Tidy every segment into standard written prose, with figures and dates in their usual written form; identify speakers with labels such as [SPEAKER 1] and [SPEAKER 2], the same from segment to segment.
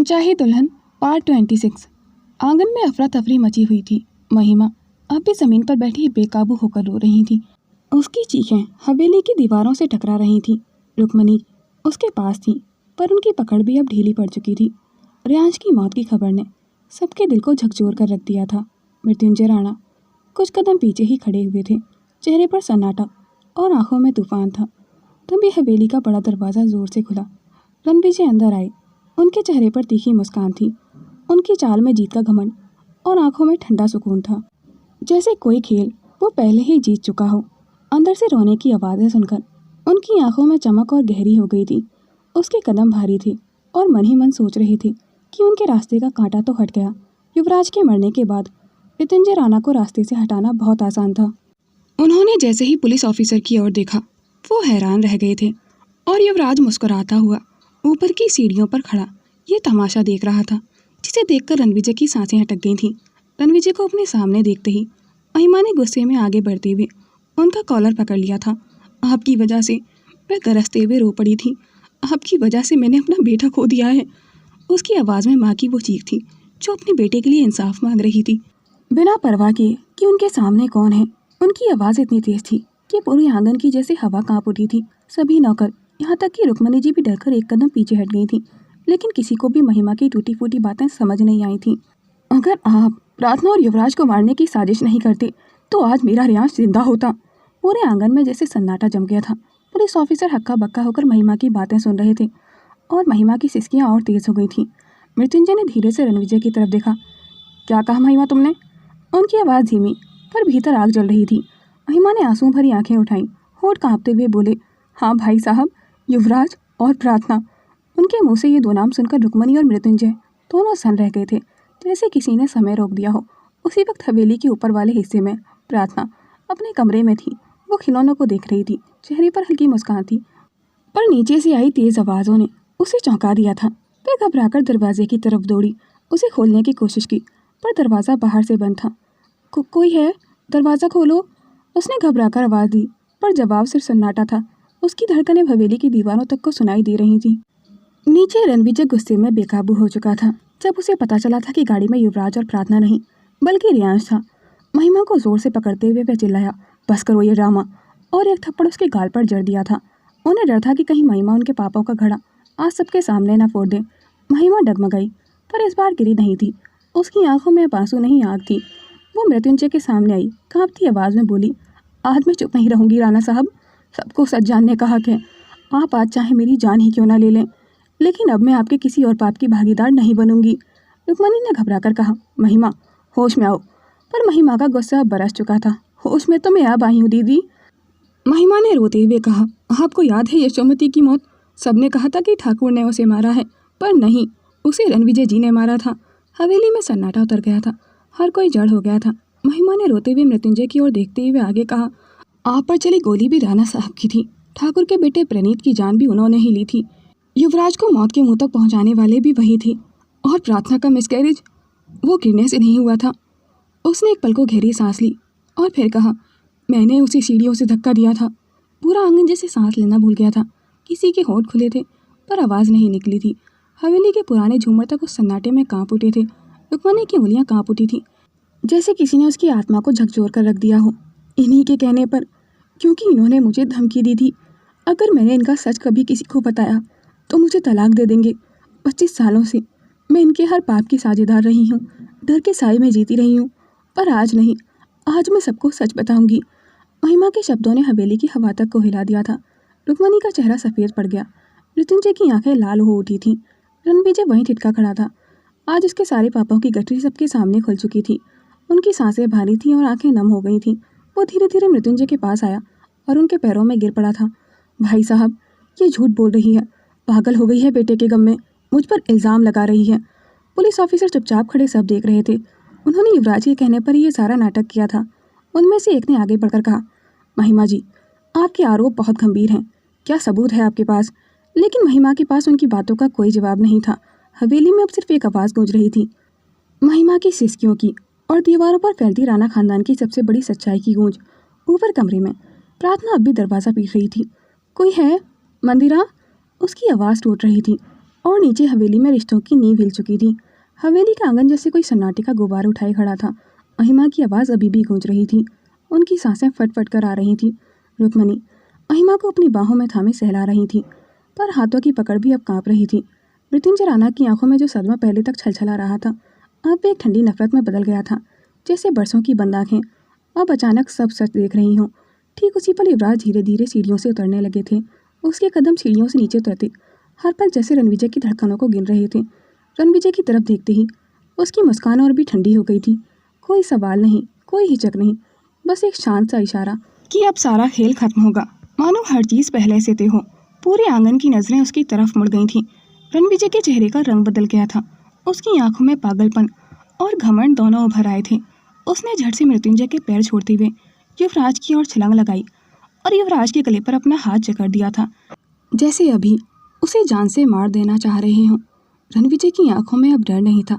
[SPEAKER 1] अनचाही दुल्हन पार्ट 26। आंगन में अफरा तफरी मची हुई थी। महिमा अब भी जमीन पर बैठी बेकाबू होकर रो रही थी। उसकी चीखें हवेली की दीवारों से टकरा रही थीं। रुक्मणी उसके पास थी, पर उनकी पकड़ भी अब ढीली पड़ चुकी थी। रियांश की मौत की खबर ने सबके दिल को झकझोर कर रख दिया था। मृत्युंजय राणा कुछ कदम पीछे ही खड़े हुए थे, चेहरे पर सन्नाटा और आंखों में तूफान था। तभी हवेली का बड़ा दरवाज़ा जोर से खुला। रणविजय अंदर आए। उनके चेहरे पर तीखी मुस्कान थी। उनकी चाल में जीत का घमंड और आंखों में ठंडा सुकून था, जैसे कोई खेल वो पहले ही जीत चुका हो। अंदर से रोने की आवाज़ें सुनकर उनकी आंखों में चमक और गहरी हो गई थी। उसके कदम भारी थे और मन ही मन सोच रहे थे कि उनके रास्ते का कांटा तो हट गया। युवराज के मरने के बाद मृत्युंजय राणा को रास्ते से हटाना बहुत आसान था। उन्होंने जैसे ही पुलिस ऑफिसर की ओर देखा, वो हैरान रह गए थे और युवराज मुस्कुराता हुआ ऊपर की सीढ़ियों पर खड़ा ये तमाशा देख रहा था, जिसे देखकर रणविजय की सांसें अटक गई थीं। रणविजय को अपने सामने देखते ही महिमा ने गुस्से में आगे बढ़ते हुए उनका कॉलर पकड़ लिया था। आपकी वजह से वह गरजते हुए रो पड़ी थी। आपकी वजह से मैंने अपना बेटा खो दिया है। उसकी आवाज़ में माँ की वो चीख थी जो अपने बेटे के लिए इंसाफ मांग रही थी, बिना परवाह किए कि उनके सामने कौन है। उनकी आवाज़ इतनी तेज थी कि पूरे आंगन की जैसे हवा कांप उठी थी। सभी नौकर, यहाँ तक कि रुक्मणी जी भी डरकर एक कदम पीछे हट गई थी, लेकिन किसी को भी महिमा की टूटी फूटी बातें समझ नहीं आई थी। अगर आप प्रार्थना और युवराज को मारने की साजिश नहीं करते तो आज मेरा रियांश जिंदा होता। पूरे आंगन में जैसे सन्नाटा जम गया था। पुलिस ऑफिसर हक्का बक्का होकर महिमा की बातें सुन रहे थे और महिमा की सिसकियाँ और तेज हो गई थीं। मृत्युंजय ने धीरे से रणविजय की तरफ देखा। क्या कहा महिमा तुमने? उनकी आवाज़ धीमी पर भीतर आग जल रही थी। महिमा ने आंसू भरी आंखें उठाईं, होठ कांपते हुए बोले, हाँ भाई साहब, युवराज और प्रार्थना। उनके मुंह से ये दो नाम सुनकर रुक्मणी और मृत्युंजय दोनों सन रह गए थे, जैसे किसी ने समय रोक दिया हो। उसी वक्त हवेली के ऊपर वाले हिस्से में प्रार्थना अपने कमरे में थी। वो खिलौनों को देख रही थी। चेहरे पर हल्की मुस्कान थी, पर नीचे से आई तेज आवाज़ों ने उसे चौंका दिया था। वह घबराकर दरवाजे की तरफ दौड़ी, उसे खोलने की कोशिश की, पर दरवाज़ा बाहर से बंद था। कोई है? दरवाज़ा खोलो, उसने घबराकर आवाज़ दी, पर जवाब सिर्फ सन्नाटा था। उसकी धड़कनें हवेली की दीवारों तक को सुनाई दे रही थीं। नीचे रणविजय गुस्से में बेकाबू हो चुका था जब उसे पता चला था कि गाड़ी में युवराज और प्रार्थना नहीं बल्कि रियांश था। महिमा को जोर से पकड़ते हुए वह चिल्लाया, बस करो ये ड्रामा, और एक थप्पड़ उसके गाल पर जड़ दिया था। उन्हें डर था कि कहीं महिमा उनके पापों का घड़ा आज सबके सामने ना फोड़ दे। महिमा डगमगाई, पर इस बार गिरी नहीं थी। उसकी आंखों में आंसू नहीं, आग थी। वो मृत्युंजय के सामने आई, कांपती आवाज़ में बोली, आज मैं चुप नहीं रहूँगी राणा साहब। सबको सच जानने का हक है। आप आज चाहे मेरी जान ही क्यों ना ले लें, लेकिन अब मैं आपके किसी और पाप की भागीदार नहीं बनूंगी। रुक्मणी ने घबराकर कहा, महिमा होश में आओ। पर महिमा का गुस्सा बरस चुका था। होश में तो मैं अब आई हूँ दीदी। महिमा ने रोते हुए कहा, आपको याद है यशोमती की मौत? सबने कहा था कि ठाकुर ने उसे मारा है, पर नहीं, उसे रणविजय जी ने मारा था। हवेली में सन्नाटा उतर गया था। हर कोई जड़ हो गया था। महिमा ने रोते हुए मृत्युंजय की ओर देखते हुए आगे कहा, आप पर चली गोली भी राणा साहब की थी। ठाकुर के बेटे प्रणीत की जान भी उन्होंने ही ली थी। युवराज को मौत के मुंह तक पहुंचाने वाले भी वही थे। और प्रार्थना का मिसकैरेज, वो गिरने से नहीं हुआ था। उसने एक पल को गहरी सांस ली और फिर कहा, मैंने उसी सीढ़ियों से धक्का दिया था। पूरा आंगन जैसे सांस लेना भूल गया था। किसी के होंठ खुले थे, पर आवाज़ नहीं निकली थी। हवेली के पुराने झूमर तक उस सन्नाटे में कांप उठे थे। रुक्मणी की उंगलियां कांप उठी थी, जैसे किसी ने उसकी आत्मा को झकझोर कर रख दिया हो। इन्हीं के कहने पर, क्योंकि इन्होंने मुझे धमकी दी थी, अगर मैंने इनका सच कभी किसी को बताया तो मुझे तलाक दे देंगे। 25 सालों से मैं इनके हर पाप की साझेदार रही हूँ। डर के साए में जीती रही हूँ, पर आज नहीं, आज मैं सबको सच बताऊंगी। महिमा के शब्दों ने हवेली की हवा तक को हिला दिया था। रुक्मणी का चेहरा सफ़ेद पड़ गया। मृत्युंजय की आंखें लाल हो उठी थीं। रणविजय वहीं ठिठका खड़ा था। आज उसके सारे पापों की गठरी सबके सामने खुल चुकी थी। उनकी सांसें भारी थीं और आंखें नम हो गई थीं। वो धीरे धीरे मृत्युंजय के पास आया और उनके पैरों में गिर पड़ा था। भाई साहब, ये झूठ बोल रही है, पागल हो गई है बेटे के गम में, मुझ पर इल्ज़ाम लगा रही है। पुलिस ऑफिसर चुपचाप खड़े सब देख रहे थे। उन्होंने युवराज के कहने पर ये सारा नाटक किया था। उनमें से एक ने आगे बढ़कर कहा, महिमा जी, आपके आरोप बहुत गंभीर हैं। क्या सबूत है आपके पास? लेकिन महिमा के पास उनकी बातों का कोई जवाब नहीं था। हवेली में अब सिर्फ एक आवाज़ गूंज रही थी, महिमा की सिसकियों की और दीवारों पर फैलती राणा खानदान की सबसे बड़ी सच्चाई की गूंज। ऊपर कमरे में प्रार्थना अब भी दरवाज़ा पीट रही थी। कोई है? मंदिरा, उसकी आवाज़ टूट रही थी। और नीचे हवेली में रिश्तों की नींव हिल चुकी थी। हवेली का आंगन जैसे कोई सन्नाटे का गुब्बारा उठाए खड़ा था। महिमा की आवाज़ अभी भी गूंज रही थी। उनकी सांसें फट-फट कर आ रही थी। रुक्मणी महिमा को अपनी बाहों में थामे सहला रही थी, पर हाथों की पकड़ भी अब कांप रही थी। मृत्युंजय राणा की आंखों में जो सदमा पहले तक छलछला रहा था, अब एक ठंडी नफरत में बदल गया था। जैसे बरसों की बंद आंखें अब अचानक सब सच देख रही हों। ठीक उसी पल युवराज धीरे धीरे सीढ़ियों से उतरने लगे थे। उसके कदम सीढ़ियों से नीचे उतरते हर पल जैसे रणविजय की धड़कनों को गिन रहे थे। रणविजय की तरफ देखते ही उसकी मुस्कान और भी ठंडी हो गई थी। कोई सवाल नहीं, कोई हिचक नहीं, बस एक शांत सा इशारा कि अब सारा खेल खत्म होगा। मानो हर चीज़ पहले से तय हो। पूरे आंगन की नज़रें उसकी तरफ मुड़ गई थीं। रणविजय के चेहरे का रंग बदल गया था। उसकी आंखों में पागलपन और घमंड दोनों उभर आए थे। उसने झट से मृत्युंजय के पैर छोड़ते हुए युवराज की ओर छलांग लगाई और युवराज के गले पर अपना हाथ जकड़ दिया था, जैसे अभी उसे जान से मार देना चाह रहे हों। रणविजय की आंखों में अब डर नहीं था,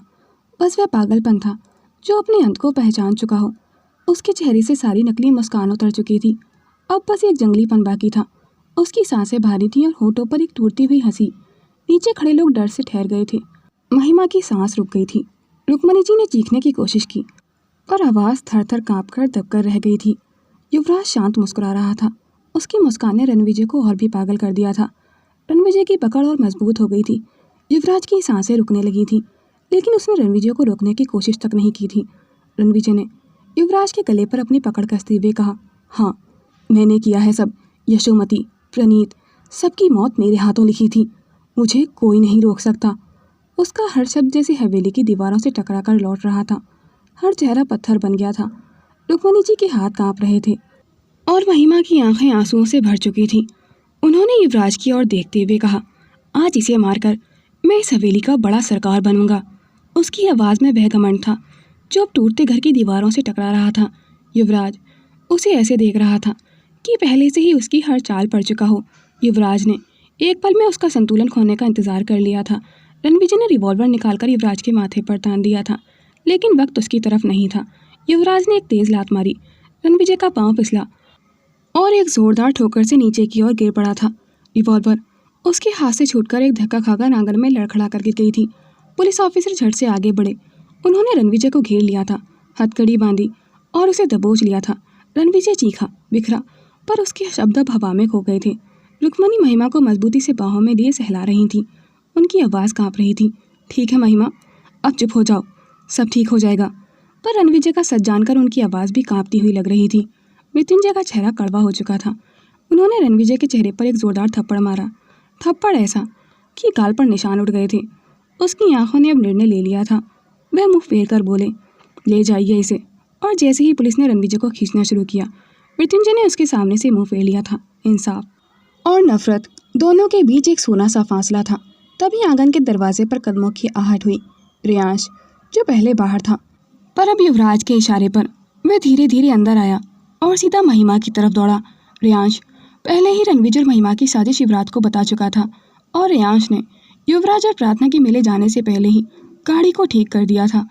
[SPEAKER 1] बस वह पागलपन था जो अपने अंत को पहचान चुका हो। उसके चेहरे से सारी नकली मुस्कान उतर चुकी थी। अब बस एक जंगलीपन बाकी था। उसकी सांसें भारी थीं और होठों पर एक टूटती हुई हंसी। नीचे खड़े लोग डर से ठहर गए थे। महिमा की सांस रुक गई थी। रुक्मणी जी ने चीखने की कोशिश की, पर आवाज़ थर थर काँप कर दबकर रह गई थी। युवराज शांत मुस्कुरा रहा था। उसकी मुस्कान ने रणविजय को और भी पागल कर दिया था। रणविजय की पकड़ और मजबूत हो गई थी। युवराज की सांसें रुकने लगी थी, लेकिन उसने रणविजय को रोकने की कोशिश तक नहीं की थी। रणविजय ने युवराज के गले पर अपनी पकड़ कसते हुए कहा, हाँ, मैंने किया है सब। यशोमती, प्रणीत, सबकी मौत मेरे हाथों लिखी थी। मुझे कोई नहीं रोक सकता। उसका हर शब्द जैसे हवेली की दीवारों से टकरा कर लौट रहा था। हर चेहरा पत्थर बन गया था। रुक्मणी जी के हाथ कांप रहे थे और महिमा की आंखें आंसुओं से भर चुकी थीं। उन्होंने युवराज की ओर देखते हुए कहा, आज इसे मारकर मैं इस हवेली का बड़ा सरकार बनूंगा। उसकी आवाज़ में वह घमंड था जो अब टूटते घर की दीवारों से टकरा रहा था। युवराज उसे ऐसे देख रहा था कि पहले से ही उसकी हर चाल पड़ चुका हो। युवराज ने एक पल में उसका संतुलन खोने का इंतजार कर लिया था। रणविजय ने रिवॉल्वर निकालकर युवराज के माथे पर तान दिया था, लेकिन वक्त उसकी तरफ नहीं था। युवराज ने एक तेज लात मारी। रणविजय का पांव फिसला और एक जोरदार ठोकर से नीचे की ओर गिर पड़ा था। रिवॉल्वर उसके हाथ से छूटकर एक धक्का खाकर आंगन में लड़खड़ा कर गिर गई थी। पुलिस ऑफिसर झट से आगे बढ़े। उन्होंने रणविजय को घेर लिया था, हथकड़ी बांधी और उसे दबोच लिया था। रणविजय चीखा, बिखरा, पर उसके शब्द अब हवा में खो गए थे। रुक्मणी महिमा को मजबूती से बाहों में लिए सहला रही थी। उनकी आवाज़ कांप रही थी, ठीक है महिमा, अब चुप हो जाओ, सब ठीक हो जाएगा। पर रणविजय का सच जानकर उनकी आवाज़ भी कांपती हुई लग रही थी। मृत्युंजय का चेहरा कड़वा हो चुका था। उन्होंने रणविजय के चेहरे पर एक जोरदार थप्पड़ मारा, थप्पड़ ऐसा कि गाल पर निशान उठ गए थे। उसकी आंखों ने अब निर्णय ले लिया था। वह मुंह फेर कर बोले, ले जाइए इसे। और जैसे ही पुलिस ने रणविजय को खींचना शुरू किया, मृत्युंजय ने उसके सामने से मुंह फेर लिया था। इंसाफ और नफरत दोनों के बीच एक सोना सा फासला था। तभी आंगन के दरवाजे पर कदमों की आहट हुई। रियांश, जो पहले बाहर था, पर अब युवराज के इशारे पर वह धीरे धीरे अंदर आया और सीधा महिमा की तरफ दौड़ा। रियांश पहले ही रणविजय और महिमा की साजिश युवराज को बता चुका था और रियांश ने युवराज और प्रार्थना के मिले जाने से पहले ही गाड़ी को ठीक कर दिया था।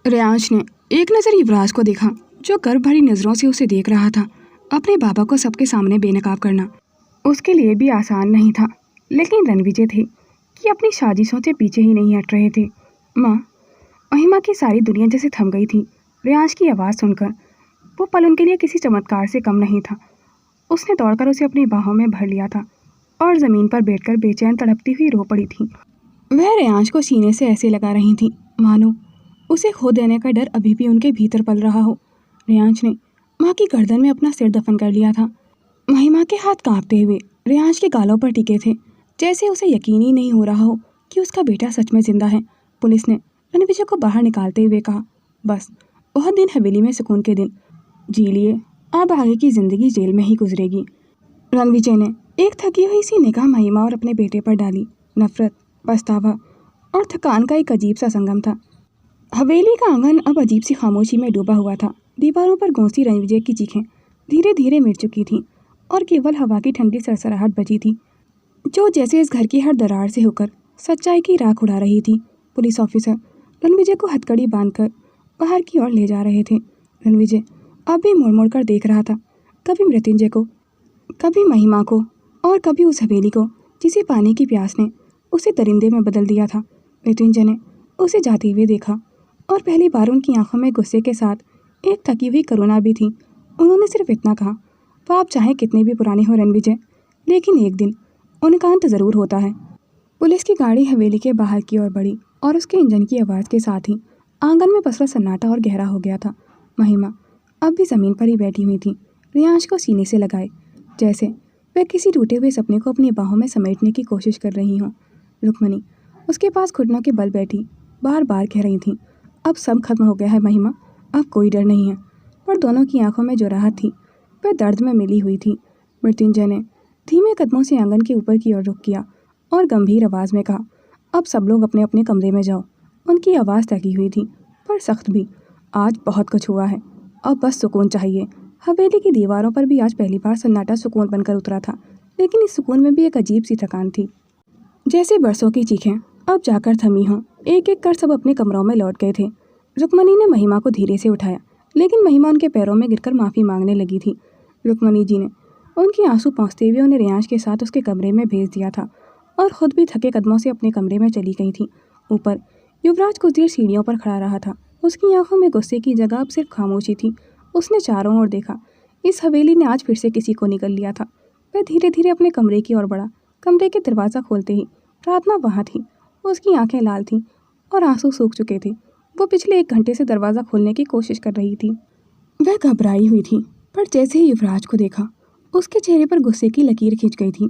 [SPEAKER 1] रियांश ने एक नज़र युवराज को देखा, जो गर्व भरी नज़रों से उसे देख रहा था। अपने बाबा को सबके सामने बेनकाब करना उसके लिए भी आसान नहीं था, लेकिन रणविजय थे कि अपनी साजिशों से पीछे ही नहीं हट रहे थे। माँ, महिमा की सारी दुनिया जैसे थम गई थी। रियांश की आवाज़ सुनकर वो पल उनके लिए किसी चमत्कार से कम नहीं था। उसने दौड़कर उसे अपनी बाहों में भर लिया था और ज़मीन पर बैठकर बेचैन तड़पती हुई रो पड़ी थी। वह रियांश को सीने से ऐसे लगा रही थी मानो उसे खो देने का डर अभी भी उनके भीतर पल रहा हो। रियांश ने माँ की गर्दन में अपना सिर दफन कर लिया था। महिमा के हाथ कांपते हुए रियांश के गालों पर टिके थे, जैसे उसे यकीन ही नहीं हो रहा हो कि उसका बेटा सच में जिंदा है। पुलिस ने रणविजय को बाहर निकालते हुए कहा, बस बहुत दिन हवेली में सुकून के दिन जी लिए, अब आगे की ज़िंदगी जेल में ही गुजरेगी। रणविजय ने एक थकी हुई सी निगाह महिमा और अपने बेटे पर डाली। नफरत, पछतावा और थकान का एक अजीब सा संगम था। हवेली का आंगन अब अजीब सी खामोशी में डूबा हुआ था। दीवारों पर गूंजती रणविजय की चीखें धीरे धीरे मिट चुकी थीं और केवल हवा की ठंडी सरसराहट बची थी, जो जैसे इस घर की हर दरार से होकर सच्चाई की राख उड़ा रही थी। पुलिस ऑफिसर रणविजय को हथकड़ी बांधकर बाहर की ओर ले जा रहे थे। रणविजय अब भी मुड़ मुड़ कर देख रहा था, कभी मृत्युंजय को, कभी महिमा को और कभी उस हवेली को जिसे पाने की प्यास ने उसे दरिंदे में बदल दिया था। मृत्युंजय ने उसे जाते हुए देखा और पहली बार उनकी आंखों में गुस्से के साथ एक थकी हुई करुणा भी थी। उन्होंने सिर्फ इतना कहा, आप चाहे कितने भी पुराने हो रणविजय, लेकिन एक दिन उनका अंत ज़रूर होता है। पुलिस की गाड़ी हवेली के बाहर की ओर बढ़ी और उसके इंजन की आवाज़ के साथ ही आंगन में पसरा सन्नाटा और गहरा हो गया था। महिमा अब भी ज़मीन पर ही बैठी हुई थी, रियांश को सीने से लगाए, जैसे वह किसी टूटे हुए सपने को अपनी बाहों में समेटने की कोशिश कर रही हों। रुक्मणी उसके पास घुटनों के बल बैठी बार बार कह रही थी, अब सब खत्म हो गया है महिमा, अब कोई डर नहीं है। पर दोनों की आंखों में जो राहत थी वह दर्द में मिली हुई थी। मृत्युंजय ने धीमे कदमों से आंगन के ऊपर की ओर रुख किया और गंभीर आवाज़ में कहा, अब सब लोग अपने अपने कमरे में जाओ। उनकी आवाज़ थकी हुई थी पर सख्त भी। आज बहुत कुछ हुआ है, अब बस सुकून चाहिए। हवेली की दीवारों पर भी आज पहली बार सन्नाटा सुकून बनकर उतरा था, लेकिन इस सुकून में भी एक अजीब सी थकान थी, जैसे बरसों की चीखें अब जाकर थमी हों। एक एक कर सब अपने कमरों में लौट गए थे। रुक्मणी ने महिमा को धीरे से उठाया, लेकिन महिमा उनके पैरों में गिरकर माफ़ी मांगने लगी थी। रुक्मणी जी ने उनके आंसू पहुँचते हुए उन्हें रियांश के साथ उसके कमरे में भेज दिया था और ख़ुद भी थके कदमों से अपने कमरे में चली गई थी। ऊपर युवराज कुछ देर सीढ़ियों पर खड़ा रहा था। उसकी आंखों में गुस्से की जगह अब सिर्फ खामोशी थी। उसने चारों ओर देखा, इस हवेली ने आज फिर से किसी को निगल लिया था। वह धीरे धीरे अपने कमरे की ओर बढ़ा। कमरे के दरवाज़ा खोलते ही प्रार्थना वहाँ थी। उसकी आंखें लाल थीं और आंसू सूख चुके थे। वो पिछले 1 घंटे से दरवाज़ा खोलने की कोशिश कर रही थी। वह घबराई हुई थी, पर जैसे ही युवराज को देखा उसके चेहरे पर गुस्से की लकीर खिंच गई थी।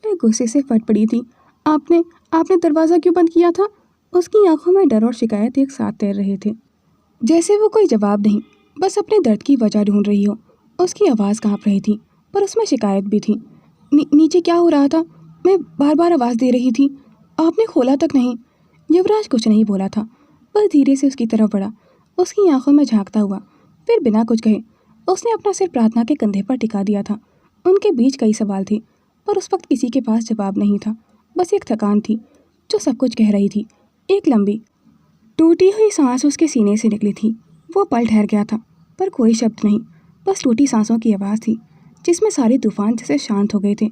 [SPEAKER 1] वह गुस्से से फट पड़ी थी। आपने आपने दरवाज़ा क्यों बंद किया था? उसकी आंखों में डर और शिकायत एक साथ तैर रहे थे, जैसे वो कोई जवाब नहीं, बस अपने दर्द की वजह ढूंढ रही हो। उसकी आवाज़ कांप रही थी, पर उसमें शिकायत भी थी। नीचे क्या हो रहा था? मैं बार बार आवाज़ दे रही थी, आपने खोला तक नहीं। युवराज कुछ नहीं बोला था, बस धीरे से उसकी तरफ बढ़ा, उसकी आंखों में झांकता हुआ। फिर बिना कुछ कहे उसने अपना सिर प्रार्थना के कंधे पर टिका दिया था। उनके बीच कई सवाल थे, पर उस वक्त किसी के पास जवाब नहीं था। बस एक थकान थी जो सब कुछ कह रही थी। एक लंबी टूटी हुई सांस उसके सीने से निकली थी। वो पल ठहर गया था, पर कोई शब्द नहीं, बस टूटी सांसों की आवाज़ थी जिसमें सारे तूफान जैसे शांत हो गए थे।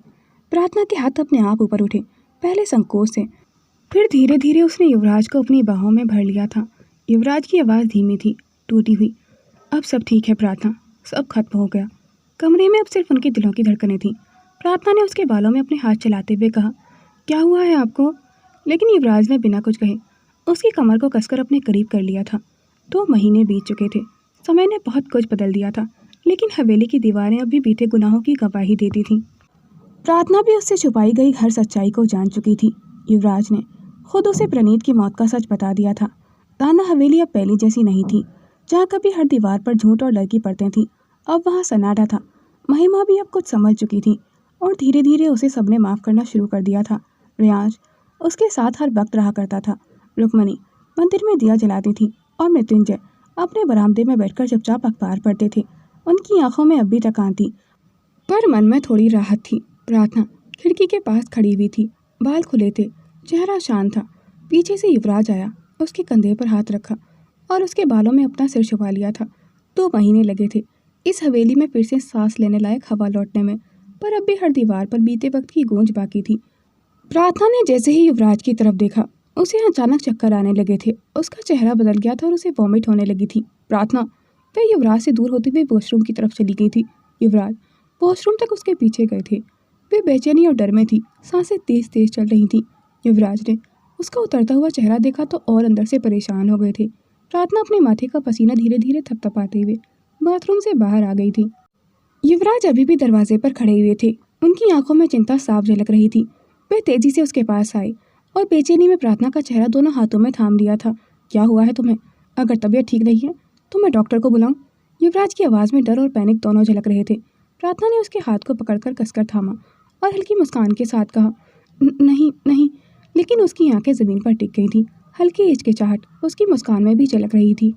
[SPEAKER 1] प्रार्थना के हाथ अपने आप ऊपर उठे, पहले संकोच से, फिर धीरे धीरे उसने युवराज को अपनी बाहों में भर लिया था। युवराज की आवाज़ धीमी थी, टूटी हुई, अब सब ठीक है प्रार्थना, सब खत्म हो गया। कमरे में अब सिर्फ उनके दिलों की धड़कनें थीं। प्रार्थना ने उसके बालों में अपने हाथ चलाते हुए कहा, क्या हुआ है आपको? लेकिन युवराज ने बिना कुछ कहे उसकी कमर को कसकर अपने करीब कर लिया था। 2 महीने बीत चुके थे, समय ने बहुत कुछ बदल दिया था, लेकिन हवेली की दीवारें अभी बीते गुनाहों की गवाही देती थीं। प्रार्थना भी उससे छुपाई गई हर सच्चाई को जान चुकी थी। युवराज ने खुद उसे प्रणीत की मौत का सच बता दिया था। ताना हवेली अब पहली जैसी नहीं थी, जहाँ कभी हर दीवार पर झूठ और डर की परतें थीं। अब वहाँ सन्नाटा था। महिमा भी अब कुछ समझ चुकी थी और धीरे धीरे उसे सबने माफ़ करना शुरू कर दिया था। रियांश उसके साथ हर वक्त रहा करता था। रुक्मणी मंदिर में दिया जलाती थी और मृत्युंजय अपने बरामदे में बैठकर चुपचाप अखबार पढ़ते थे। उनकी आंखों में अब भी थकान थी, पर मन में थोड़ी राहत थी। प्रार्थना खिड़की के पास खड़ी हुई थी, बाल खुले थे, चेहरा शांत था। पीछे से युवराज आया, उसके कंधे पर हाथ रखा और उसके बालों में अपना सिर छुपा लिया था। 2 महीने लगे थे इस हवेली में फिर से सांस लेने लायक हवा लौटने में, पर अब भी हर दीवार पर बीते वक्त की गूंज बाकी थी। प्रार्थना ने जैसे ही युवराज की तरफ देखा, उसे अचानक चक्कर आने लगे थे। उसका चेहरा बदल गया था और उसे वॉमिट होने लगी थी। प्रार्थना वह युवराज से दूर होते हुए वॉशरूम की तरफ चली गई थी। युवराज वॉशरूम तक उसके पीछे गए थे। वे बेचैनी और डर में थी, सांसें तेज तेज चल रही थीं। युवराज ने उसका उतरता हुआ चेहरा देखा तो और अंदर से परेशान हो गए थे। प्रार्थना अपने माथे का पसीना धीरे धीरे थपथपाते हुए बाथरूम से बाहर आ गई थी। युवराज अभी भी दरवाजे पर खड़े हुए थे, उनकी आंखों में चिंता साफ झलक रही थी। वे तेजी से उसके पास आए और बेचैनी में प्रार्थना का चेहरा दोनों हाथों में थाम लिया था। क्या हुआ है तुम्हें? अगर तबीयत ठीक नहीं है तो मैं डॉक्टर को बुलाऊं? युवराज की आवाज़ में डर और पैनिक दोनों झलक रहे थे। प्रार्थना ने उसके हाथ को पकड़कर कसकर थामा और हल्की मुस्कान के साथ कहा, नहीं नहीं। लेकिन उसकी आंखें ज़मीन पर टिक गई थीं। हल्की हिचकिचाहट उसकी मुस्कान में भी झलक रही थी।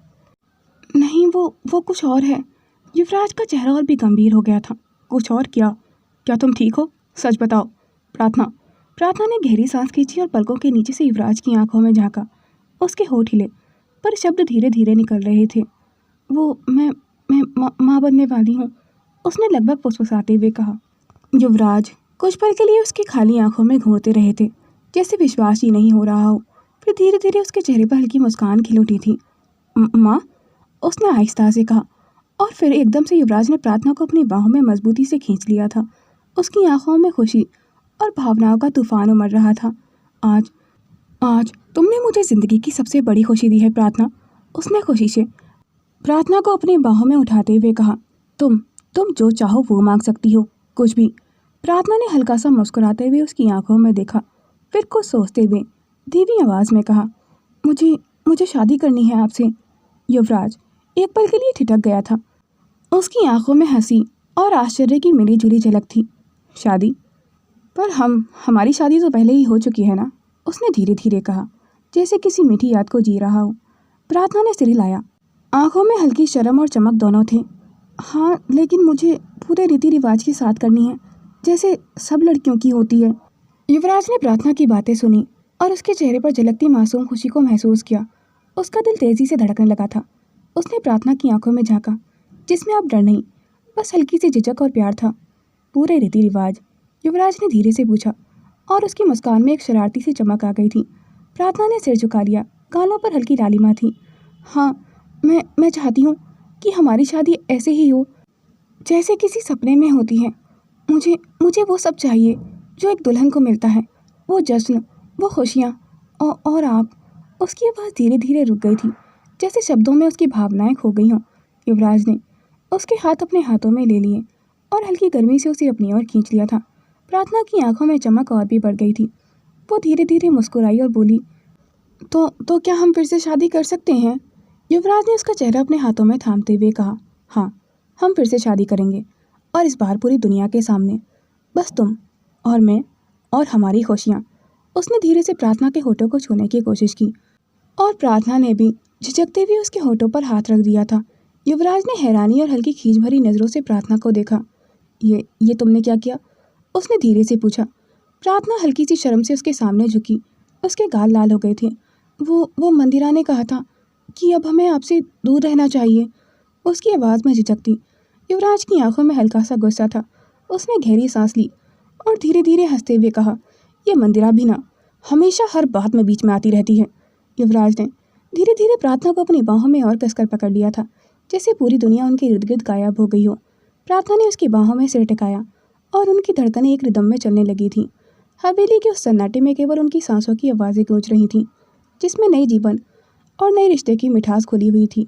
[SPEAKER 1] नहीं, वो कुछ और है। युवराज का चेहरा और भी गंभीर हो गया था। कुछ और क्या? क्या तुम ठीक हो? सच बताओ। प्रार्थना ने गहरी सांस खींची और पलकों के नीचे से युवराज की आंखों में झांका। उसके होठ हिले, पर शब्द धीरे धीरे निकल रहे थे। वो मैं माँ बनने वाली हूँ, उसने लगभग फुसफुसाते हुए कहा। युवराज कुछ पल के लिए उसकी खाली आंखों में घूरते रहे थे। जैसे विश्वास ही नहीं हो रहा हो। फिर धीरे धीरे उसके चेहरे पर हल्की मुस्कान खिल उठी थी। माँ, उसने आहिस्ता से कहा, और फिर एकदम से युवराज ने प्रार्थना को अपनी बाहों में मजबूती से खींच लिया था। उसकी आंखों में खुशी और भावनाओं का तूफान उमड़ रहा था। आज आज तुमने मुझे ज़िंदगी की सबसे बड़ी खुशी दी है प्रार्थना, उसने खुशी से प्रार्थना को अपनी बाहों में उठाते हुए कहा। तुम जो चाहो वो मांग सकती हो, कुछ भी। प्रार्थना ने हल्का सा मुस्कुराते हुए उसकी आंखों में देखा, फिर कुछ सोचते हुए धीमी आवाज़ में कहा, मुझे शादी करनी है आपसे। युवराज एक पल के लिए ठिठक गया था। उसकी आंखों में हंसी और आश्चर्य की मिली जुली झलक थी। शादी? पर हमारी शादी तो पहले ही हो चुकी है ना, उसने धीरे धीरे कहा, जैसे किसी मीठी याद को जी रहा हो। प्रार्थना ने सिर हिलाया। आंखों में हल्की शर्म और चमक दोनों थे। हाँ, लेकिन मुझे पूरे रीति रिवाज के साथ करनी है, जैसे सब लड़कियों की होती है। युवराज ने प्रार्थना की बातें सुनी और उसके चेहरे पर झलकती मासूम खुशी को महसूस किया। उसका दिल तेजी से धड़कने लगा था। उसने प्रार्थना की आंखों में झांका, जिसमें अब डर नहीं, बस हल्की सी झिझक और प्यार था। पूरे रीति रिवाज? युवराज ने धीरे से पूछा, और उसकी मुस्कान में एक शरारती सी चमक आ गई थी। प्रार्थना ने सिर झुका लिया, गालों पर हल्की लालिमा थी। हाँ, मैं चाहती हूँ कि हमारी शादी ऐसे ही हो, जैसे किसी सपने में होती है। मुझे वो सब चाहिए जो एक दुल्हन को मिलता है, वो जश्न, वो खुशियाँ और आप। उसकी आवाज़ धीरे धीरे रुक गई थी, जैसे शब्दों में उसकी भावनाएं खो गई हों। युवराज ने उसके हाथ अपने हाथों में ले लिए और हल्की गर्मी से उसे अपनी ओर खींच लिया था। प्रार्थना की आंखों में चमक और भी बढ़ गई थी। वो धीरे धीरे मुस्कुराई और बोली, तो क्या हम फिर से शादी कर सकते हैं? युवराज ने उसका चेहरा अपने हाथों में थामते हुए कहा, हाँ, हम फिर से शादी करेंगे, और इस बार पूरी दुनिया के सामने। बस तुम और मैं और हमारी खुशियाँ। उसने धीरे से प्रार्थना के होठों को छूने की कोशिश की, और प्रार्थना ने भी झिझकते हुए उसके होठों पर हाथ रख दिया था। युवराज ने हैरानी और हल्की खींच भरी नज़रों से प्रार्थना को देखा। ये तुमने क्या किया? उसने धीरे से पूछा। प्रार्थना हल्की सी शर्म से उसके सामने झुकी। उसके गाल लाल हो गए थे। वो मंदिरा ने कहा था कि अब हमें आपसे दूर रहना चाहिए। उसकी आवाज़ में झिझक थी। युवराज की आंखों में हल्का सा गुस्सा था। उसने गहरी सांस ली और धीरे धीरे हंसते हुए कहा, यह मंदिरा भी ना हमेशा हर बात में बीच में आती रहती है। युवराज ने धीरे धीरे प्रार्थना को अपनी बाहों में और कसकर पकड़ लिया था, जैसे पूरी दुनिया उनके इर्द गिर्द गायब हो गई हो। प्रार्थना ने उसकी बाहों में सिर टिकाया और उनकी धड़कनें एक रिदम में चलने लगी थीं। हवेली के उस सन्नाटे में केवल उनकी सांसों की आवाज़ें गूंज रही थीं, जिसमें नई जीवन और नए रिश्ते की मिठास खुली हुई थी।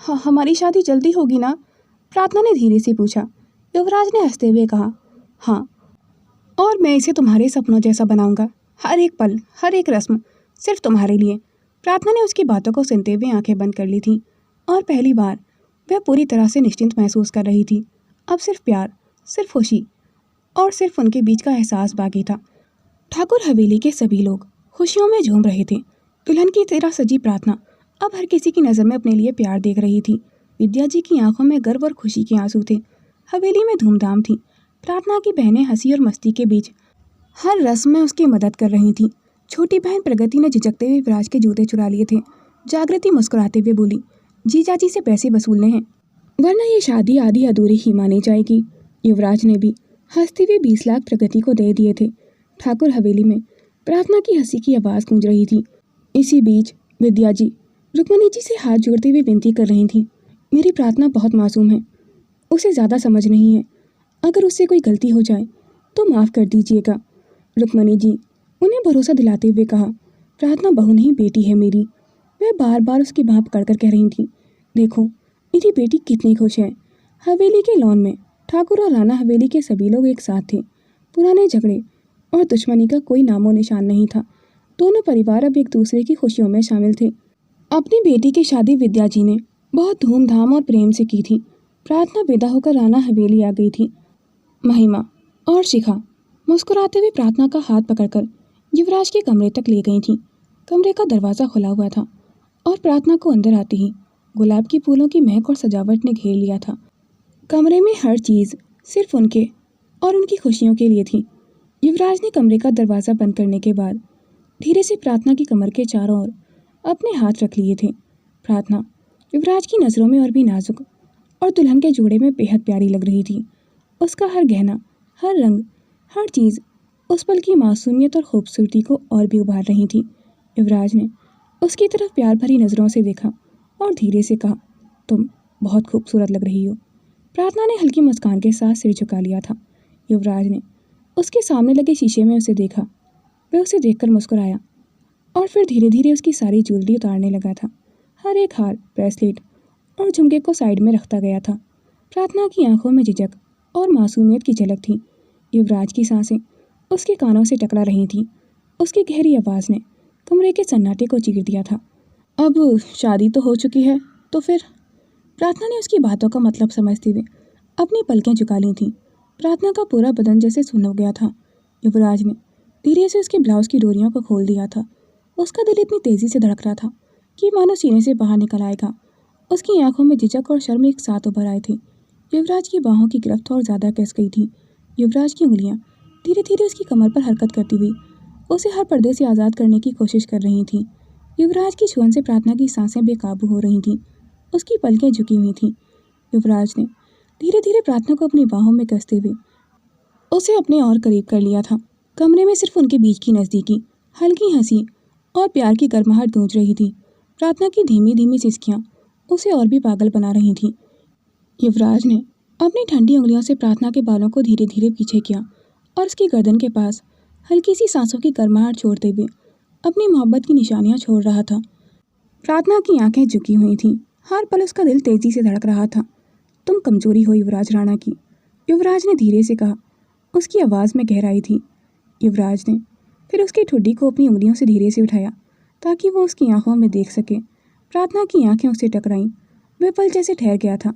[SPEAKER 1] हाँ, हमारी शादी जल्दी होगी ना? प्रार्थना ने धीरे से पूछा। युवराज ने हंसते हुए कहा, हाँ, और मैं इसे तुम्हारे सपनों जैसा बनाऊंगा। हर एक पल, हर एक रस्म सिर्फ तुम्हारे लिए। प्रार्थना ने उसकी बातों को सुनते हुए आंखें बंद कर ली थीं, और पहली बार वह पूरी तरह से निश्चिंत महसूस कर रही थी। अब सिर्फ प्यार, सिर्फ खुशी और सिर्फ उनके बीच का एहसास बाकी था। ठाकुर हवेली के सभी लोग खुशियों में झूम रहे थे। दुल्हन की तरह सजी प्रार्थना अब हर किसी की नज़र में अपने लिए प्यार देख रही थी। विद्या जी की आंखों में गर्व और खुशी के आंसू थे। हवेली में धूमधाम थी। प्रार्थना की बहनें हंसी और मस्ती के बीच हर रस्म में उसकी मदद कर रही थीं। छोटी बहन प्रगति ने झिझकते हुए विराज के जूते चुरा लिए थे। जागृति मुस्कुराते हुए बोली, जीजाजी से पैसे वसूलने हैं, वरना ये शादी आधी अधूरी ही मानी जाएगी। युवराज ने भी हंसते हुए 20 लाख प्रगति को दे दिए थे। ठाकुर हवेली में प्रार्थना की हंसी की आवाज़ गूंज रही थी। इसी बीच विद्या जी रुक्मणी जी से हाथ जोड़ते हुए विनती कर रही थीं, मेरी प्रार्थना बहुत मासूम है, उसे ज़्यादा समझ नहीं है। अगर उससे कोई गलती हो जाए तो माफ़ कर दीजिएगा। रुक्मणी जी उन्हें भरोसा दिलाते हुए कहा, प्रार्थना बहू नहीं बेटी है मेरी। वह बार बार उसकी बाँह पकड़कर कह रही थी, देखो मेरी बेटी कितनी खुश है। हवेली के लॉन में ठाकुर और राणा हवेली के सभी लोग एक साथ थे। पुराने झगड़े और दुश्मनी का कोई नामो निशान नहीं था। दोनों परिवार अब एक दूसरे की खुशियों में शामिल थे। अपनी बेटी की शादी विद्या जी ने बहुत धूमधाम और प्रेम से की थी। प्रार्थना विदा होकर राणा हवेली आ गई थी। महिमा और शिखा मुस्कुराते हुए प्रार्थना का हाथ पकड़कर युवराज के कमरे तक ले गई थीं। कमरे का दरवाज़ा खुला हुआ था और प्रार्थना को अंदर आते ही गुलाब की फूलों की महक और सजावट ने घेर लिया था। कमरे में हर चीज़ सिर्फ उनके और उनकी खुशियों के लिए थी। युवराज ने कमरे का दरवाज़ा बंद करने के बाद धीरे से प्रार्थना की कमर के चारों ओर अपने हाथ रख लिए थे। प्रार्थना युवराज की नज़रों में और भी नाजुक और दुल्हन के जोड़े में बेहद प्यारी लग रही थी। उसका हर गहना, हर रंग, हर चीज़ उस पल की मासूमियत और खूबसूरती को और भी उभार रही थी। युवराज ने उसकी तरफ प्यार भरी नज़रों से देखा और धीरे से कहा, तुम बहुत खूबसूरत लग रही हो। प्रार्थना ने हल्की मुस्कान के साथ सिर झुका लिया था। युवराज ने उसके सामने लगे शीशे में उसे देखा। वह उसे देखकर मुस्कुराया और फिर धीरे धीरे उसकी सारी ज्वेलरी उतारने लगा था। हर एक हार, ब्रेसलेट और झुमके को साइड में रखता गया था। प्रार्थना की आंखों में झिझक और मासूमियत की झलक थी। युवराज की सांसें उसके कानों से टकरा रही थीं। उसकी गहरी आवाज़ ने कमरे के सन्नाटे को चीर दिया था। अब शादी तो हो चुकी है, तो फिर? प्रार्थना ने उसकी बातों का मतलब समझते हुए अपनी पलकें झुका ली थीं। प्रार्थना का पूरा बदन जैसे सुन्न हो गया था। युवराज ने धीरे से उसके ब्लाउज की डोरियों को खोल दिया था। उसका दिल इतनी तेज़ी से धड़क रहा था कि मानो सीने से बाहर निकल आएगा। उसकी आंखों में झिझक और शर्म एक साथ उभर आए थे। युवराज की बाहों की गिरफ्त और ज़्यादा कस गई थी। युवराज की उंगलियां धीरे धीरे उसकी कमर पर हरकत करती हुई उसे हर पर्दे से आज़ाद करने की कोशिश कर रही थीं। युवराज की छुअन से प्रार्थना की सांसें बेकाबू हो रही थीं। उसकी पलकें झुकी हुई थीं। युवराज ने धीरे धीरे प्रार्थना को अपनी बाहों में कसते हुए उसे अपने और करीब कर लिया था। कमरे में सिर्फ उनके बीच की नज़दीकी, हल्की हंसी और प्यार की गर्माहट गूंज रही थी। प्रार्थना की धीमी धीमी सिसकियाँ उसे और भी पागल बना रही थीं। युवराज ने अपनी ठंडी उंगलियों से प्रार्थना के बालों को धीरे धीरे पीछे किया और उसकी गर्दन के पास हल्की सी सांसों की गर्माहट छोड़ते हुए अपनी मोहब्बत की निशानियां छोड़ रहा था। प्रार्थना की आंखें झुकी हुई थीं। हर पल उसका दिल तेजी से धड़क रहा था। तुम कमजोरी हो युवराज राणा की, युवराज ने धीरे से कहा। उसकी आवाज़ में गहराई थी। युवराज ने फिर उसकी ठुड्डी को अपनी उंगलियों से धीरे से उठाया ताकि वो उसकी आंखों में देख सके। प्रार्थना की आंखें उससे टकराईं। वह पल जैसे ठहर गया था।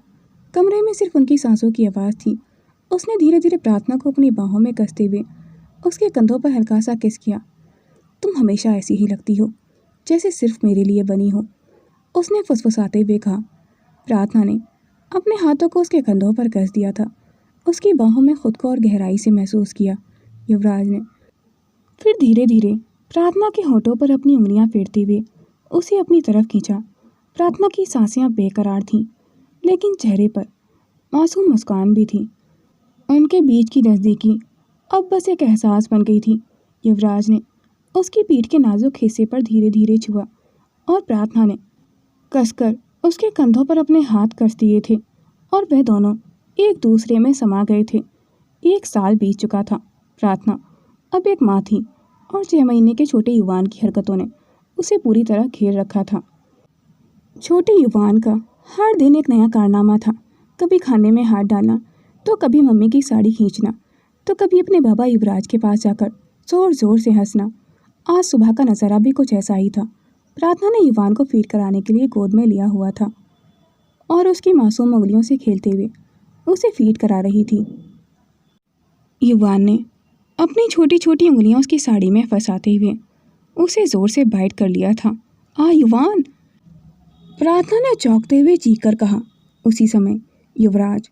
[SPEAKER 1] कमरे में सिर्फ उनकी सांसों की आवाज़ थी। उसने धीरे धीरे प्रार्थना को अपनी बाहों में कसते हुए उसके कंधों पर हल्का सा किस किया। तुम हमेशा ऐसी ही लगती हो, जैसे सिर्फ मेरे लिए बनी हो, उसने फुसफुसाते हुए कहा। प्रार्थना ने अपने हाथों को उसके कंधों पर कस दिया था। उसकी बाहों में खुद को और गहराई से महसूस किया। युवराज ने फिर धीरे धीरे प्रार्थना के होठों पर अपनी उंगलियां फेरते हुए उसे अपनी तरफ खींचा। प्रार्थना की सांसें अब बेकरार थीं, लेकिन चेहरे पर मासूम मुस्कान भी थी। उनके बीच की नज़दीकी अब बस एक एहसास बन गई थी। युवराज ने उसकी पीठ के नाजुक हिस्से पर धीरे धीरे छुआ और प्रार्थना ने कसकर उसके कंधों पर अपने हाथ कस दिए थे और वह दोनों एक दूसरे में समा गए थे। 1 साल बीत चुका था। प्रार्थना अब एक माँ थी और 6 महीने के छोटे युवान की हरकतों ने उसे पूरी तरह घेर रखा था। छोटे युवान का हर दिन एक नया कारनामा था। कभी खाने में हाथ डालना, तो कभी मम्मी की साड़ी खींचना, तो कभी अपने बाबा युवराज के पास जाकर ज़ोर ज़ोर से हंसना। आज सुबह का नज़ारा भी कुछ ऐसा ही था। प्रार्थना ने युवान को फीड कराने के लिए गोद में लिया हुआ था और उसकी मासूम उंगलियों से खेलते हुए उसे फीड करा रही थी। युवान ने अपनी छोटी छोटी उंगलियां उसकी साड़ी में फंसाते हुए उसे ज़ोर से बाइट कर लिया था। युवान, प्रार्थना ने चौंकते हुए चीख कर कहा। उसी समय युवराज,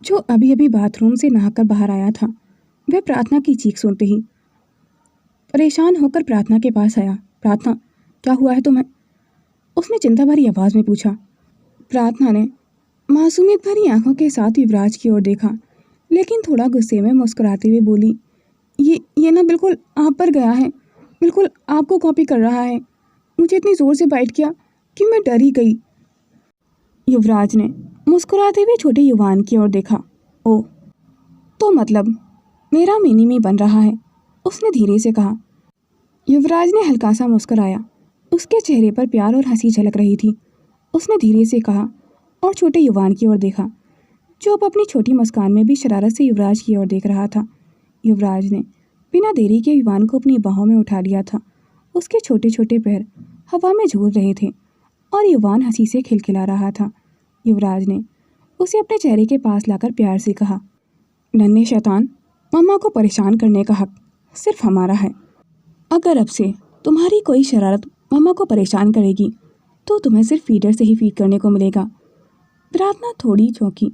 [SPEAKER 1] जो अभी अभी बाथरूम से नहाकर बाहर आया था, वह प्रार्थना की चीख सुनते ही परेशान होकर प्रार्थना के पास आया। प्रार्थना, क्या हुआ है तुम्हें? उसने चिंता भरी आवाज़ में पूछा। प्रार्थना ने मासूमियत भरी आंखों के साथ युवराज की ओर देखा, लेकिन थोड़ा गुस्से में मुस्कुराते हुए बोली, ये ना बिल्कुल आप पर गया है, बिल्कुल आपको कॉपी कर रहा है। मुझे इतनी ज़ोर से बाइट किया कि मैं डर ही गई। युवराज ने मुस्कुराते हुए छोटे युवान की ओर देखा। ओह, तो मतलब मेरा मिनी बन रहा है, उसने धीरे से कहा। युवराज ने हल्का सा मुस्कुराया। उसके चेहरे पर प्यार और हंसी झलक रही थी। उसने धीरे से कहा और छोटे युवान की ओर देखा, जो अब अपनी छोटी मुस्कान में भी शरारत से युवराज की ओर देख रहा था। युवराज ने बिना देरी के युवान को अपनी बाहों में उठा लिया था। उसके छोटे छोटे पैर हवा में झूल रहे थे और युवान हंसी से खिलखिला रहा था। युवराज ने उसे अपने चेहरे के पास लाकर प्यार से कहा, नन्हे शैतान, मम्मा को परेशान करने का हक सिर्फ हमारा है। अगर अब से तुम्हारी कोई शरारत मम्मा को परेशान करेगी तो तुम्हें सिर्फ फीडर से ही फीड करने को मिलेगा। प्रार्थना थोड़ी चौंकी,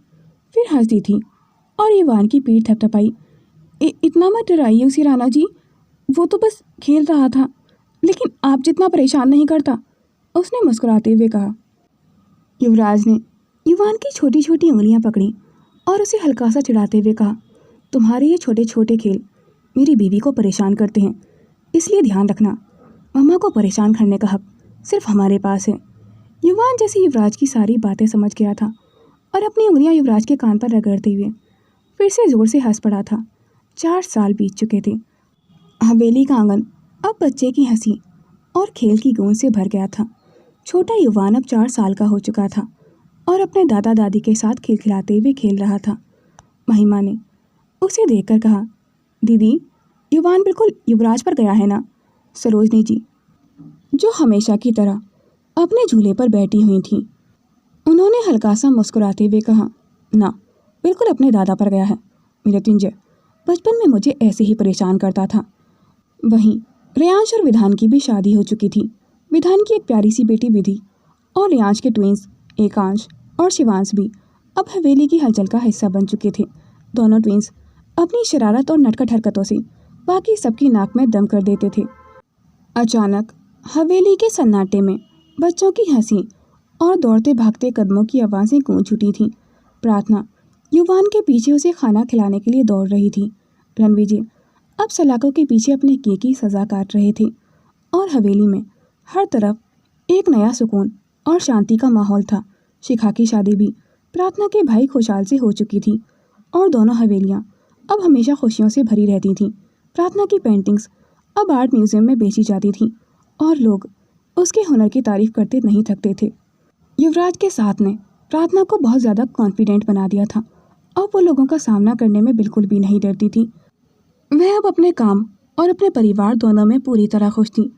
[SPEAKER 1] फिर हंस दी थी और युवान की पीठ थपथपाई। इतना मत डराइए उसे राणा जी, वो तो बस खेल रहा था, लेकिन आप जितना परेशान नहीं करता, उसने मुस्कुराते हुए कहा। युवराज ने युवान की छोटी छोटी उंगलियां पकड़ी और उसे हल्का सा चिढ़ाते हुए कहा, तुम्हारे ये छोटे छोटे खेल मेरी बीवी को परेशान करते हैं, इसलिए ध्यान रखना। मम्मा को परेशान करने का हक सिर्फ हमारे पास है। युवान जैसे युवराज की सारी बातें समझ गया था और अपनी उंगलियां युवराज के कान पर रगड़ते हुए फिर से जोर से हंस पड़ा था। 4 साल बीत चुके थे। हवेली का आंगन अब बच्चे की हंसी और खेल की गूंज से भर गया था। छोटा युवान अब 4 साल का हो चुका था और अपने दादा दादी के साथ खिलखिलाते हुए खेल रहा था। महिमा ने उसे देखकर कहा, दीदी, युवान बिल्कुल युवराज पर गया है ना? सरोजनी जी, जो हमेशा की तरह अपने झूले पर बैठी हुई थी, उन्होंने हल्का सा मुस्कुराते हुए कहा, ना, बिल्कुल अपने दादा पर गया है। मृत्युंजय बचपन में मुझे ऐसे ही परेशान करता था। वहीं रेयांश और विधान की भी शादी हो चुकी थी। विधान की एक प्यारी सी बेटी विधि और रेयांश के ट्विंस एकांश और शिवांश भी अब हवेली की हलचल का हिस्सा बन चुके थे। दोनों ट्विंस अपनी शरारत और नटखट हरकतों से बाकी सबकी नाक में दम कर देते थे। अचानक हवेली के सन्नाटे में बच्चों की हंसी और दौड़ते भागते कदमों की आवाज़ें गूंज उठी थीं। प्रार्थना युवान के पीछे उसे खाना खिलाने के लिए दौड़ रही थी। रणविजय अब सलाखों के पीछे अपने किए की सज़ा काट रहे थे और हवेली में हर तरफ एक नया सुकून और शांति का माहौल था। शिखा की शादी भी प्रार्थना के भाई खुशहाल से हो चुकी थी और दोनों हवेलियां अब हमेशा खुशियों से भरी रहती थीं। प्रार्थना की पेंटिंग्स अब आर्ट म्यूजियम में बेची जाती थीं और लोग उसके हुनर की तारीफ करते नहीं थकते थे। युवराज के साथ ने प्रार्थना को बहुत ज़्यादा कॉन्फिडेंट बना दिया था। अब वो लोगों का सामना करने में बिल्कुल भी नहीं डरती थी। वह अब अपने काम और अपने परिवार दोनों में पूरी तरह खुश थी।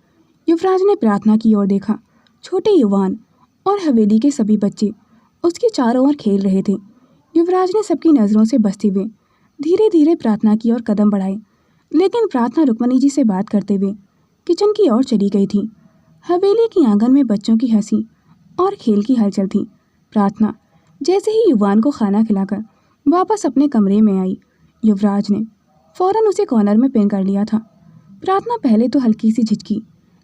[SPEAKER 1] युवराज ने प्रार्थना की ओर देखा। छोटे युवान और हवेली के सभी बच्चे उसके चारों ओर खेल रहे थे। युवराज ने सबकी नज़रों से बचते हुए धीरे धीरे प्रार्थना की ओर कदम बढ़ाए, लेकिन प्रार्थना रुक्मणी जी से बात करते हुए किचन की ओर चली गई थी। हवेली की आंगन में बच्चों की हंसी और खेल की हलचल थी। प्रार्थना जैसे ही युवान को खाना खिलाकर वापस अपने कमरे में आई, युवराज ने फौरन उसे कॉर्नर में पिन कर लिया था। प्रार्थना पहले तो हल्की सी झिझकी,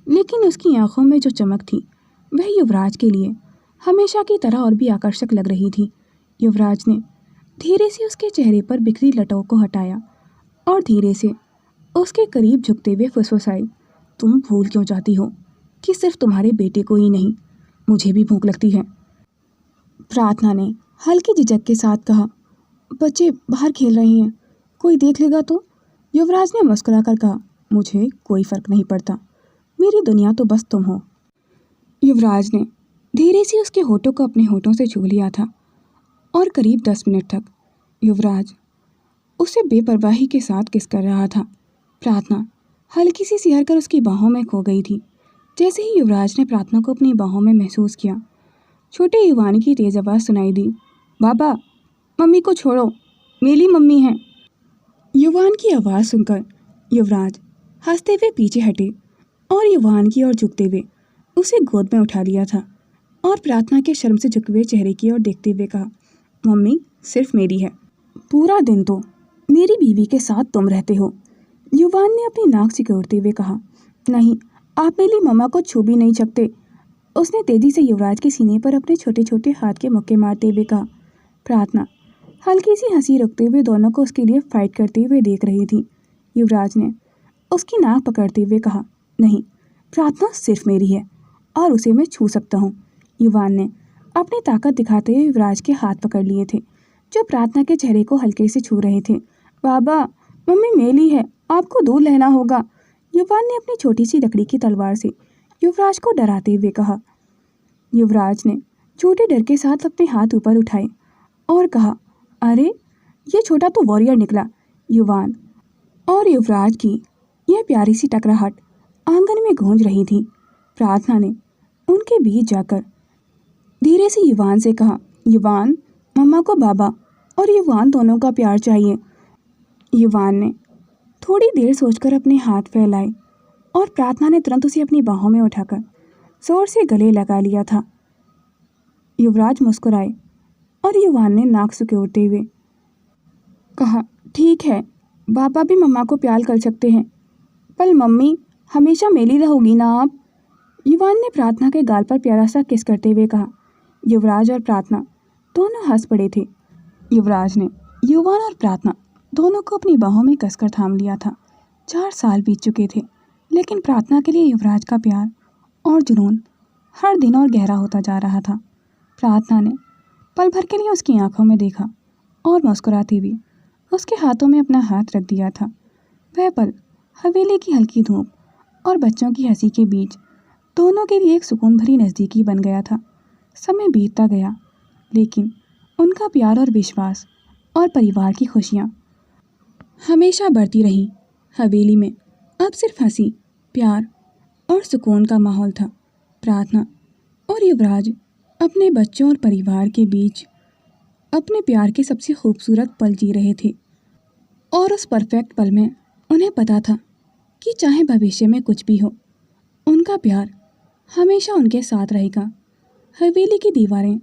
[SPEAKER 1] लेकिन उसकी आंखों में जो चमक थी वह युवराज के लिए हमेशा की तरह और भी आकर्षक लग रही थी। युवराज ने धीरे से उसके चेहरे पर बिखरी लटों को हटाया और धीरे से उसके करीब झुकते हुए फुसफुसाए, तुम भूल क्यों जाती हो कि सिर्फ तुम्हारे बेटे को ही नहीं, मुझे भी भूख लगती है। प्रार्थना ने हल्की झिझक के साथ कहा, बच्चे बाहर खेल रहे हैं, कोई देख लेगा तो? युवराज ने मुस्कुराकर कहा, मुझे कोई फर्क नहीं पड़ता, मेरी दुनिया तो बस तुम हो। युवराज ने धीरे से उसके होठों को अपने होठों से छू लिया था और करीब 10 मिनट तक युवराज उसे बेपरवाही के साथ किस कर रहा था। प्रार्थना हल्की सी सिहर कर उसकी बाहों में खो गई थी। जैसे ही युवराज ने प्रार्थना को अपनी बाहों में महसूस किया, छोटे युवान की तेज आवाज़ सुनाई दी, बाबा, मम्मी को छोड़ो, मेरी मम्मी है। युवान की आवाज़ सुनकर युवराज हंसते हुए पीछे हटे और युवान की ओर झुकते हुए उसे गोद में उठा लिया था और प्रार्थना के शर्म से झुके हुए चेहरे की ओर देखते हुए कहा, मम्मी सिर्फ मेरी है, पूरा दिन तो मेरी बीवी के साथ तुम रहते हो। युवान ने अपनी नाक सिकोड़ते हुए कहा, नहीं, आप मेरी मम्मा को छू भी नहीं सकते। उसने तेजी से युवराज के सीने पर अपने छोटे छोटे हाथ के मुक्के मारते हुए कहा। प्रार्थना हल्की सी हंसी रुकते हुए दोनों को उसके लिए फाइट करते हुए देख रही थी। युवराज ने उसकी नाक पकड़ते हुए कहा, नहीं, प्रार्थना सिर्फ मेरी है और उसे मैं छू सकता हूँ। युवान ने अपनी ताकत दिखाते हुए युवराज के हाथ पकड़ लिए थे, जो प्रार्थना के चेहरे को हल्के से छू रहे थे। बाबा, मम्मी मेली है, आपको दूर रहना होगा। युवान ने अपनी छोटी सी लकड़ी की तलवार से युवराज को डराते हुए कहा। युवराज ने छोटे डर के साथ अपने हाथ ऊपर उठाए और कहा, अरे ये छोटा तो वॉरियर निकला। युवान और युवराज की यह प्यारी सी टकराहट आंगन में गूंज रही थी। प्रार्थना ने उनके बीच जाकर धीरे से युवान से कहा, युवान, मम्मा को बाबा और युवान दोनों का प्यार चाहिए। युवान ने थोड़ी देर सोचकर अपने हाथ फैलाए और प्रार्थना ने तुरंत उसे अपनी बाहों में उठाकर जोर से गले लगा लिया था। युवराज मुस्कुराए और युवान ने नाक सिकोड़ते हुए कहा, ठीक है, बाबा भी मम्मा को प्यार कर सकते हैं, पर मम्मी हमेशा मेरी रहोगी ना आप? युवान ने प्रार्थना के गाल पर प्यारा सा किस करते हुए कहा। युवराज और प्रार्थना दोनों हंस पड़े थे। युवराज ने युवान और प्रार्थना दोनों को अपनी बाहों में कसकर थाम लिया था 4 साल बीत चुके थे, लेकिन प्रार्थना के लिए युवराज का प्यार और जुनून हर दिन और गहरा होता जा रहा था। प्रार्थना ने पल भर के लिए उसकी आंखों में देखा और मुस्कुराती हुई उसके हाथों में अपना हाथ रख दिया था। वह पल हवेली की हल्की धूप और बच्चों की हंसी के बीच दोनों के लिए एक सुकून भरी नज़दीकी बन गया था। समय बीतता गया, लेकिन उनका प्यार और विश्वास और परिवार की खुशियाँ हमेशा बढ़ती रहीं। हवेली में अब सिर्फ हंसी, प्यार और सुकून का माहौल था। प्रार्थना और युवराज अपने बच्चों और परिवार के बीच अपने प्यार के सबसे खूबसूरत पल जी रहे थे, और उस परफेक्ट पल में उन्हें पता था कि चाहे भविष्य में कुछ भी हो, उनका प्यार हमेशा उनके साथ रहेगा। हवेली की दीवारें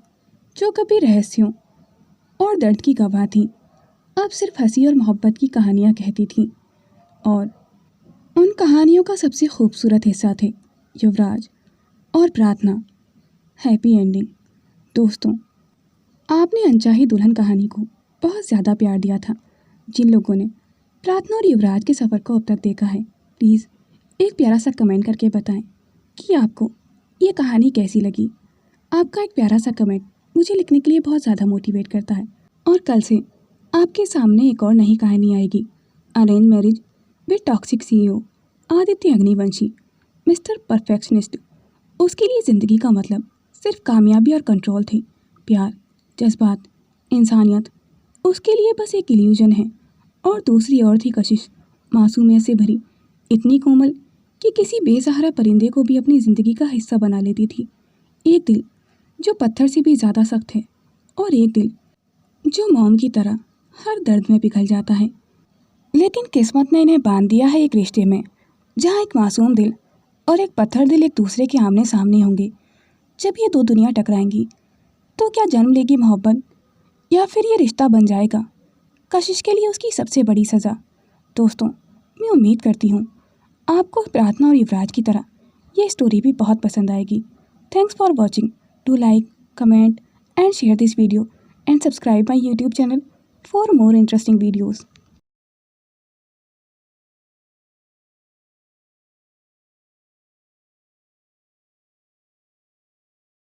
[SPEAKER 1] जो कभी रहस्यों और दर्द की गवाह थीं, अब सिर्फ हंसी और मोहब्बत की कहानियाँ कहती थीं, और उन कहानियों का सबसे खूबसूरत हिस्सा थे युवराज और प्रार्थना। Happy ending. दोस्तों, आपने अनचाही दुल्हन कहानी को बहुत ज़्यादा प्यार दिया था। जिन लोगों ने प्रार्थना और युवराज के सफ़र को अब तक देखा है, प्लीज़ एक प्यारा सा कमेंट करके बताएं कि आपको ये कहानी कैसी लगी। आपका एक प्यारा सा कमेंट मुझे लिखने के लिए बहुत ज़्यादा मोटिवेट करता है। और कल से आपके सामने एक और नई कहानी आएगी, arrange marriage with toxic CEO। Aditya Agnivanshi, mister perfectionist. उसके लिए ज़िंदगी का मतलब सिर्फ कामयाबी और कंट्रोल थे। प्यार, जज्बात, इंसानियत उसके लिए बस एक इल्यूजन है। और दूसरी ओर थी कशिश, मासूमियत से भरी, इतनी कोमल कि किसी बेसहारा परिंदे को भी अपनी ज़िंदगी का हिस्सा बना लेती थी। एक दिल जो पत्थर से भी ज़्यादा सख्त है, और एक दिल जो मोम की तरह हर दर्द में पिघल जाता है। लेकिन किस्मत ने इन्हें बांध दिया है एक रिश्ते में, जहाँ एक मासूम दिल और एक पत्थर दिल एक दूसरे के आमने सामने होंगे। जब ये दो दुनिया टकराएंगी तो क्या जन्म लेगी मोहब्बत, या फिर ये रिश्ता बन जाएगा कशिश के लिए उसकी सबसे बड़ी सज़ा। दोस्तों, मैं उम्मीद करती हूँ आपको प्रार्थना और युवराज की तरह ये स्टोरी भी बहुत पसंद आएगी। Thanks for watching. Do like, comment and share this video and subscribe my YouTube channel for more interesting videos.